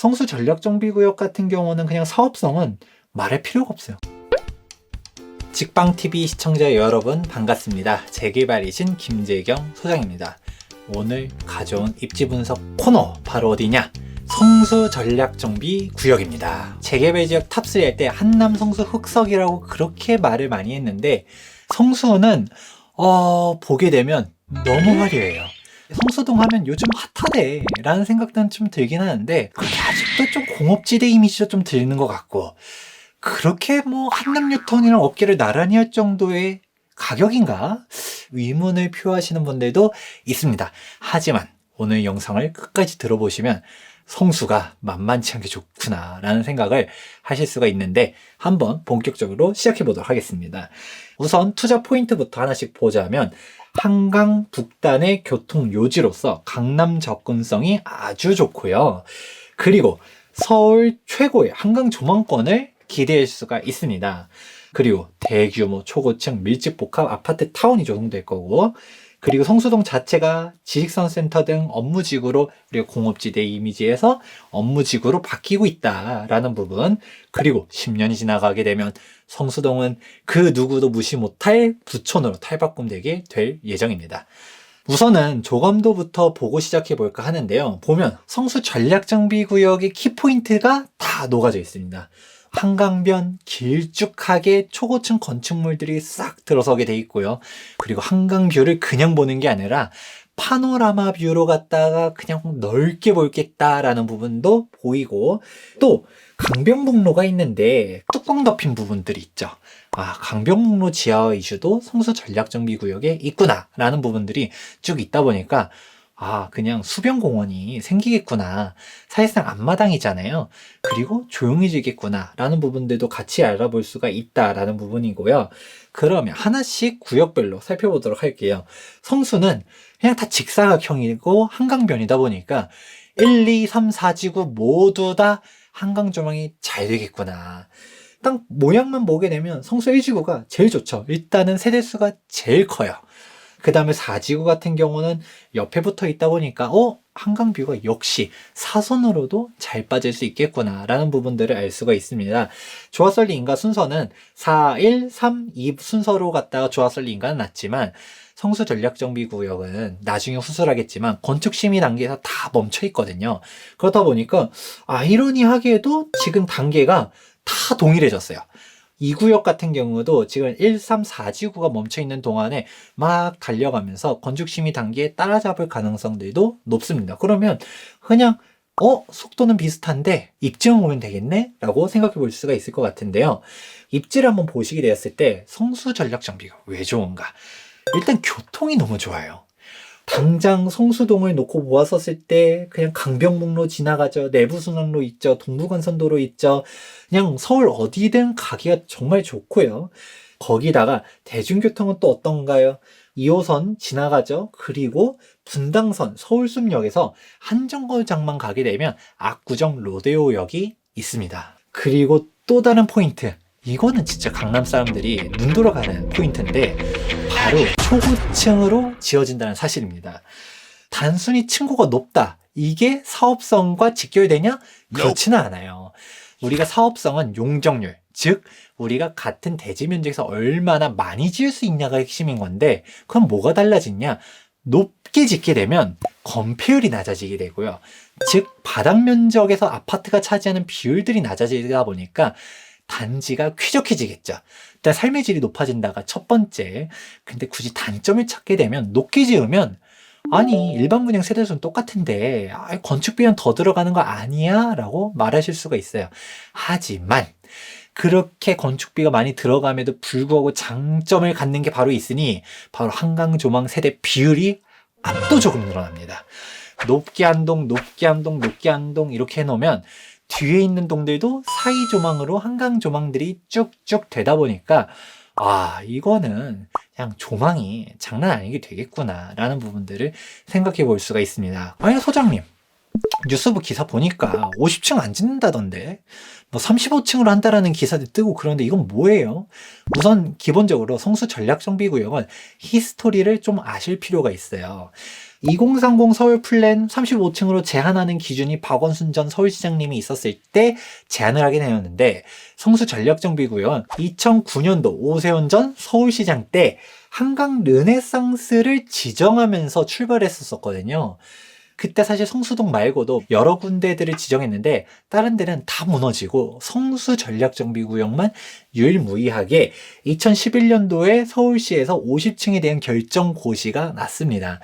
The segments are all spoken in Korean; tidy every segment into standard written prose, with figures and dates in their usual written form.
성수 전략정비구역 같은 경우는 그냥 사업성은 말할 필요가 없어요. 직방TV 시청자 여러분 반갑습니다. 재개발이신 김재경 소장입니다. 오늘 가져온 입지 분석 코너 바로 어디냐? 성수 전략정비구역입니다. 재개발 지역 탑3 할 때 한남 성수 흑석이라고 그렇게 말을 많이 했는데 성수는 보게 되면 너무 화려해요. 성수동 하면 요즘 핫하대 라는 생각도 좀 들긴 하는데 그게 아직도 좀 공업지대 이미지도 좀 들리는 것 같고 그렇게 뭐 한남 뉴턴이랑 어깨를 나란히 할 정도의 가격인가? 의문을 표하시는 분들도 있습니다. 하지만 오늘 영상을 끝까지 들어보시면 성수가 만만치 않게 좋구나 라는 생각을 하실 수가 있는데 한번 본격적으로 시작해 보도록 하겠습니다. 우선 투자 포인트부터 하나씩 보자면 한강 북단의 교통 요지로서 강남 접근성이 아주 좋고요. 그리고 서울 최고의 한강 조망권을 기대할 수가 있습니다. 그리고 대규모 초고층 밀집복합 아파트 타운이 조성될 거고 그리고 성수동 자체가 지식산센터 등 업무지구로 그리고 공업지대 이미지에서 업무지구로 바뀌고 있다라는 부분 그리고 10년이 지나가게 되면 성수동은 그 누구도 무시 못할 부촌으로 탈바꿈되게 될 예정입니다. 우선은 조감도부터 보고 시작해 볼까 하는데요. 보면 성수 전략정비구역의 키포인트가 다 녹아져 있습니다. 한강변 길쭉하게 초고층 건축물들이 싹 들어서게 돼 있고요. 그리고 한강뷰를 그냥 보는 게 아니라 파노라마 뷰로 갔다가 그냥 넓게 볼겠다라는 부분도 보이고 또 강변북로가 있는데 뚜껑 덮인 부분들이 있죠. 강변북로 지하 이슈도 성수 전략정비구역에 있구나 라는 부분들이 쭉 있다 보니까 그냥 수변공원이 생기겠구나. 사실상 앞마당이잖아요. 그리고 조용해지겠구나. 라는 부분들도 같이 알아볼 수가 있다라는 부분이고요. 그러면 하나씩 구역별로 살펴보도록 할게요. 성수는 그냥 다 직사각형이고 한강변이다 보니까 1, 2, 3, 4지구 모두 다 한강 조망이 잘 되겠구나. 딱 모양만 보게 되면 성수 1지구가 제일 좋죠. 일단은 세대수가 제일 커요. 그 다음에 4지구 같은 경우는 옆에 붙어 있다 보니까 한강뷰가 역시 사선으로도 잘 빠질 수 있겠구나 라는 부분들을 알 수가 있습니다. 조합설리 인가 순서는 4, 1, 3, 2 순서로 갔다가 조합설리 인가는 났지만 성수 전략정비구역은 나중에 후술하겠지만 건축심의 단계에서 다 멈춰 있거든요. 그렇다 보니까 아이러니하게도 지금 단계가 다 동일해졌어요. 이 구역 같은 경우도 지금 1, 3, 4지구가 멈춰있는 동안에 막 달려가면서 건축심의 단계에 따라잡을 가능성들도 높습니다. 그러면 그냥 속도는 비슷한데 입지만 오면 되겠네? 라고 생각해 볼 수가 있을 것 같은데요. 입지를 한번 보시게 되었을 때 성수 전략정비가 왜 좋은가? 일단 교통이 너무 좋아요. 당장 성수동을 놓고 보았었을 때 그냥 강변북로 지나가죠. 내부순환로 있죠. 동부간선도로 있죠. 그냥 서울 어디든 가기가 정말 좋고요. 거기다가 대중교통은 또 어떤가요? 2호선 지나가죠. 그리고 분당선 서울숲역에서 한정거장만 가게 되면 압구정 로데오역이 있습니다. 그리고 또 다른 포인트. 이거는 진짜 강남 사람들이 눈 돌아가는 포인트인데 바로 초고층으로 지어진다는 사실입니다. 단순히 층고가 높다. 이게 사업성과 직결되냐? 그렇지는 않아요. 우리가 사업성은 용적률, 즉 우리가 같은 대지 면적에서 얼마나 많이 지을 수 있냐가 핵심인 건데 그럼 뭐가 달라지냐? 높게 짓게 되면 건폐율이 낮아지게 되고요. 즉 바닥 면적에서 아파트가 차지하는 비율들이 낮아지다 보니까 단지가 쾌적해지겠죠. 일단 삶의 질이 높아진다가 첫 번째. 근데 굳이 단점을 찾게 되면 높게 지으면 일반 분양 세대수는 똑같은데 건축비는 더 들어가는 거 아니야? 라고 말하실 수가 있어요. 하지만 그렇게 건축비가 많이 들어감에도 불구하고 장점을 갖는 게 바로 있으니 바로 한강 조망 세대 비율이 압도적으로 늘어납니다. 높게 한 동, 높게 한 동, 높게 한 동 이렇게 해놓으면 뒤에 있는 동들도 사이 조망으로 한강 조망들이 쭉쭉 되다 보니까 이거는 그냥 조망이 장난 아니게 되겠구나 라는 부분들을 생각해 볼 수가 있습니다. 소장님 뉴스부 기사 보니까 50층 안 짓는다던데 35층으로 한다라는 기사도 뜨고 그런데 이건 뭐예요? 우선 기본적으로 성수 전략정비구역은 히스토리를 좀 아실 필요가 있어요. 2030 서울 플랜 35층으로 제한하는 기준이 박원순 전 서울시장님이 있었을 때 제한을 하게 되었는데, 성수 전략정비구역은 2009년도 오세훈 전 서울시장 때 한강 르네상스를 지정하면서 출발했었거든요. 그때 사실 성수동 말고도 여러 군데들을 지정했는데 다른 데는 다 무너지고 성수 전략정비구역만 유일무이하게 2011년도에 서울시에서 50층에 대한 결정 고시가 났습니다.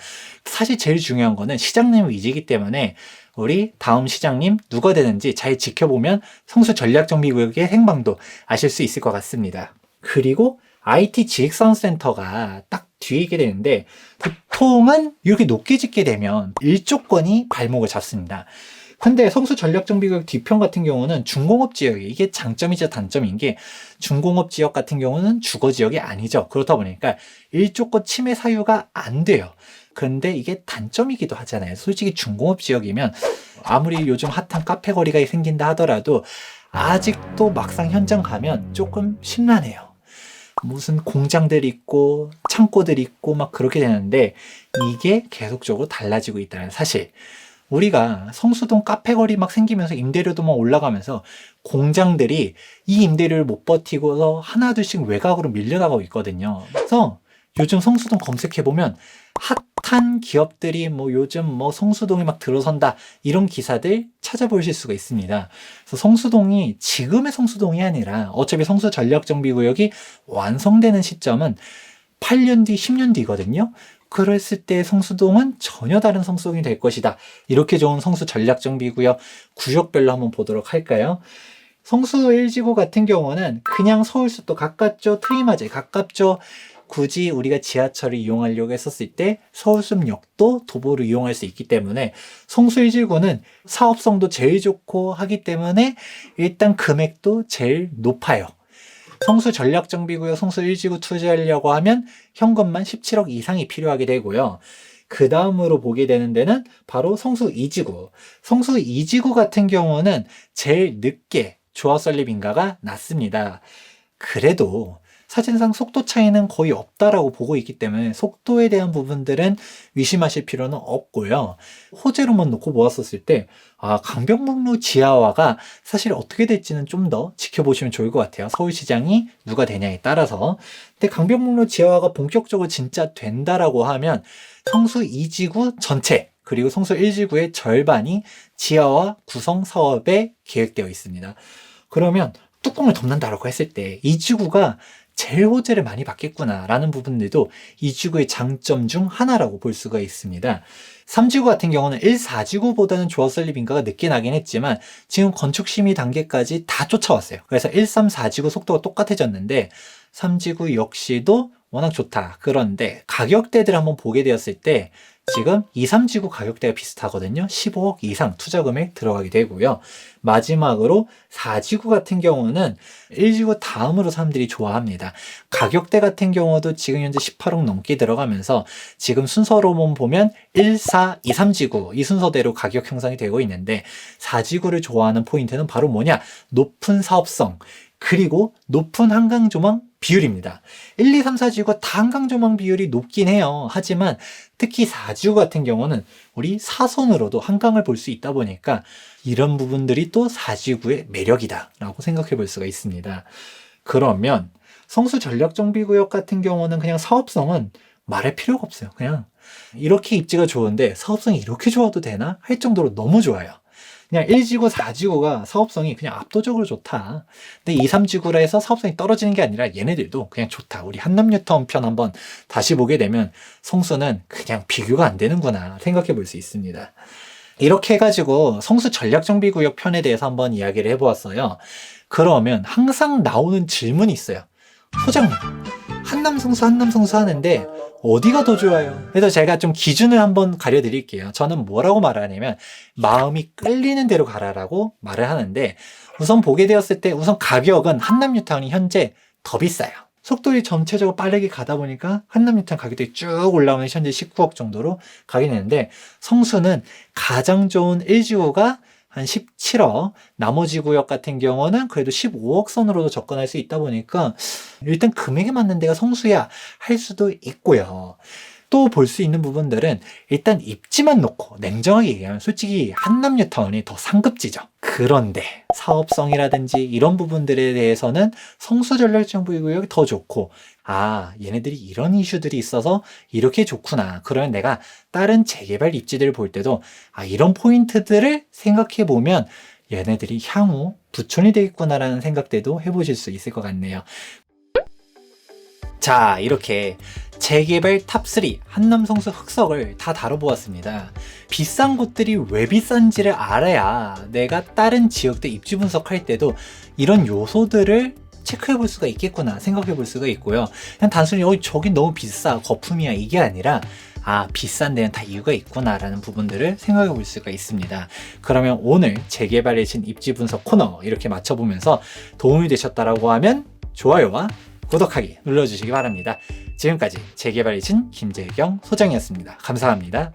사실 제일 중요한 거는 시장님 위지이기 때문에 우리 다음 시장님 누가 되는지 잘 지켜보면 성수 전략정비구역의 행방도 아실 수 있을 것 같습니다. 그리고 IT 지식산업센터가 딱 뒤에 있게 되는데, 보통은 이렇게 높게 짓게 되면 일조권이 발목을 잡습니다. 근데 성수 전략정비구역 뒤편 같은 경우는 중공업 지역이, 이게 장점이자 단점인 게, 중공업 지역 같은 경우는 주거 지역이 아니죠. 그렇다 보니까 일조권 침해 사유가 안 돼요. 그런데 이게 단점이기도 하잖아요. 솔직히 중공업 지역이면 아무리 요즘 핫한 카페 거리가 생긴다 하더라도 아직도 막상 현장 가면 조금 심란해요. 무슨 공장들 있고 창고들 있고 막 그렇게 되는데, 이게 계속적으로 달라지고 있다는 사실. 우리가 성수동 카페거리 막 생기면서 임대료도 막 올라가면서 공장들이 이 임대료를 못 버티고서 하나둘씩 외곽으로 밀려나가고 있거든요. 그래서 요즘 성수동 검색해보면 핫한 기업들이 뭐 요즘 뭐 성수동에 막 들어선다, 이런 기사들 찾아보실 수가 있습니다. 그래서 성수동이 지금의 성수동이 아니라 어차피 성수 전략정비구역이 완성되는 시점은 8년 뒤, 10년 뒤거든요. 그랬을 때 성수동은 전혀 다른 성수동이 될 것이다. 이렇게 좋은 성수 전략정비구역 구역별로 한번 보도록 할까요? 성수 1지구 같은 경우는 그냥 서울숲도 가깝죠. 트리마제 가깝죠. 굳이 우리가 지하철을 이용하려고 했었을 때 서울숲역도 도보로 이용할 수 있기 때문에 성수 1지구는 사업성도 제일 좋고 하기 때문에 일단 금액도 제일 높아요. 성수 전략정비구역 성수 1지구 투자하려고 하면 현금만 17억 이상이 필요하게 되고요. 그 다음으로 보게 되는 데는 바로 성수 2지구. 성수 2지구 같은 경우는 제일 늦게 조합 설립 인가가 났습니다. 그래도 사진상 속도 차이는 거의 없다라고 보고 있기 때문에 속도에 대한 부분들은 의심하실 필요는 없고요. 호재로만 놓고 보았었을 때 강변북로 지하화가 사실 어떻게 될지는 좀 더 지켜보시면 좋을 것 같아요. 서울시장이 누가 되냐에 따라서. 근데 강변북로 지하화가 본격적으로 진짜 된다라고 하면 성수 2지구 전체 그리고 성수 1지구의 절반이 지하화 구성 사업에 계획되어 있습니다. 그러면 뚜껑을 덮는다라고 했을 때 2지구가 제일 호재를 많이 받겠구나라는 부분들도 2지구의 장점 중 하나라고 볼 수가 있습니다. 3지구 같은 경우는 1, 4지구보다는 조합 설립 인가가 늦게 나긴 했지만 지금 건축 심의 단계까지 다 쫓아왔어요. 그래서 1, 3, 4지구 속도가 똑같아졌는데 3지구 역시도 워낙 좋다. 그런데 가격대들을 한번 보게 되었을 때 지금 2, 3지구 가격대가 비슷하거든요. 15억 이상 투자 금액 들어가게 되고요. 마지막으로 4지구 같은 경우는 1지구 다음으로 사람들이 좋아합니다. 가격대 같은 경우도 지금 현재 18억 넘게 들어가면서 지금 순서로만 보면 1, 4, 2, 3지구 이 순서대로 가격 형성이 되고 있는데 4지구를 좋아하는 포인트는 바로 뭐냐? 높은 사업성 그리고 높은 한강조망 비율입니다. 1, 2, 3, 4지구 다 한강조망 비율이 높긴 해요. 하지만 특히 4지구 같은 경우는 우리 사선으로도 한강을 볼 수 있다 보니까 이런 부분들이 또 4지구의 매력이다 라고 생각해 볼 수가 있습니다. 그러면 성수 전략정비구역 같은 경우는 그냥 사업성은 말할 필요가 없어요. 그냥 이렇게 입지가 좋은데 사업성이 이렇게 좋아도 되나? 할 정도로 너무 좋아요. 그냥 1지구, 4지구가 사업성이 그냥 압도적으로 좋다. 근데 2, 3지구라 해서 사업성이 떨어지는 게 아니라 얘네들도 그냥 좋다. 우리 한남뉴타운 편 한번 다시 보게 되면 성수는 그냥 비교가 안 되는구나 생각해 볼 수 있습니다. 이렇게 해가지고 성수 전략정비구역 편에 대해서 한번 이야기를 해보았어요. 그러면 항상 나오는 질문이 있어요. 소장님, 한남성수 하는데 어디가 더 좋아요? 그래서 제가 좀 기준을 한번 가려드릴게요. 저는 뭐라고 말하냐면 마음이 끌리는 대로 가라라고 말을 하는데 우선 보게 되었을 때 우선 가격은 한남뉴타운이 현재 더 비싸요. 속도를 전체적으로 빠르게 가다 보니까 한남뉴타운 가격이 쭉 올라오면 현재 19억 정도로 가게 되는데 성수는 가장 좋은 1지구가 한 17억, 나머지 구역 같은 경우는 그래도 15억 선으로도 접근할 수 있다 보니까 일단 금액에 맞는 데가 성수야 할 수도 있고요. 또 볼 수 있는 부분들은 일단 입지만 놓고 냉정하게 얘기하면 솔직히 한남뉴타운이 더 상급지죠. 그런데 사업성이라든지 이런 부분들에 대해서는 성수전략정보구역이 더 좋고, 아, 얘네들이 이런 이슈들이 있어서 이렇게 좋구나. 그러면 내가 다른 재개발 입지들을 볼 때도 아, 이런 포인트들을 생각해 보면 얘네들이 향후 부촌이 되겠구나라는 생각들도 해보실 수 있을 것 같네요. 자, 이렇게 재개발 탑3 한남성수 흑석을 다 다뤄보았습니다. 비싼 곳들이 왜 비싼지를 알아야 내가 다른 지역들 입지 분석할 때도 이런 요소들을 체크해 볼 수가 있겠구나 생각해 볼 수가 있고요. 그냥 단순히 저긴 너무 비싸, 거품이야, 이게 아니라 아, 비싼 데는 다 이유가 있구나 라는 부분들을 생각해 볼 수가 있습니다. 그러면 오늘 재개발의 신 입지 분석 코너 이렇게 맞춰보면서 도움이 되셨다라고 하면 좋아요와 구독하기 눌러주시기 바랍니다. 지금까지 재개발의 신 김재경 소장이었습니다. 감사합니다.